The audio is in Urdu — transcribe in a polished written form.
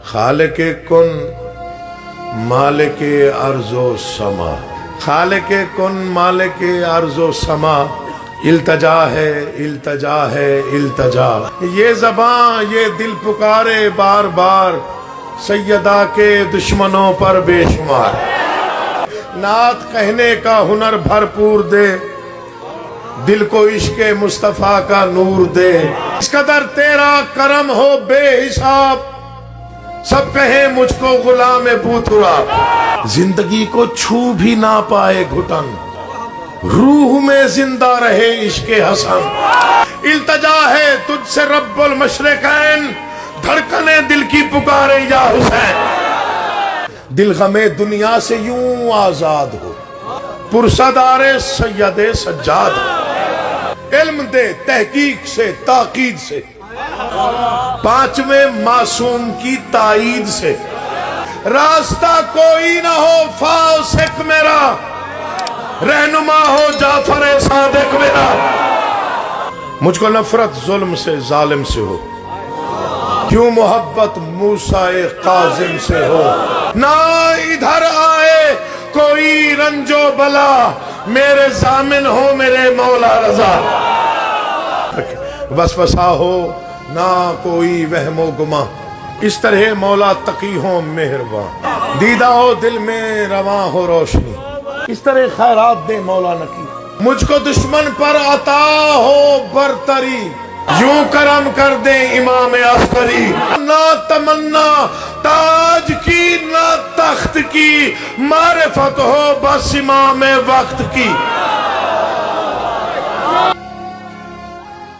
خالق کن مالک ارض و سما، خالق کن مالک ارض و سما، التجا ہے التجا ہے التجا، یہ زباں یہ دل پکارے بار بار سیدہ کے دشمنوں پر بے شمار، نعت کہنے کا ہنر بھرپور دے، دل کو عشق مصطفیٰ کا نور دے، اس قدر تیرا کرم ہو بے حساب، سب کہیں مجھ کو غلام بوتراب، زندگی کو چھو بھی نہ پائے گھٹن، روح میں زندہ رہے عشق حسن، التجا ہے تجھ سے رب المشرقین، دھڑکنے دل کی پکارے یا حسین، دل غم دنیا سے یوں آزاد ہو، پرصدار سید سجاد ہو، علم دے تحقیق سے تاقید سے، پانچویں معصوم کی تائید سے، راستہ کوئی نہ ہو فاسق میرا، رہنما ہو جعفر صادق میرا، مجھ کو نفرت ظلم سے ظالم سے ہو، کیوں محبت موسیٰ کاظم سے ہو، نہ ادھر آئے کوئی رنج و بلا، میرے ضامن ہو میرے مولا رضا، وسوسہ ہو نہ کوئی وہم و گماں، اس طرح مولا تقی ہو مہرباں، دیدہ ہو دل میں رواں ہو روشنی، اس طرح خیرات دے مولا نقی، مجھ کو دشمن پر عطا ہو برتری، یوں کرم کر دے امام عسکری، نہ تمنا تاج کی نہ تخت کی، معرفت ہو بس امام وقت کی،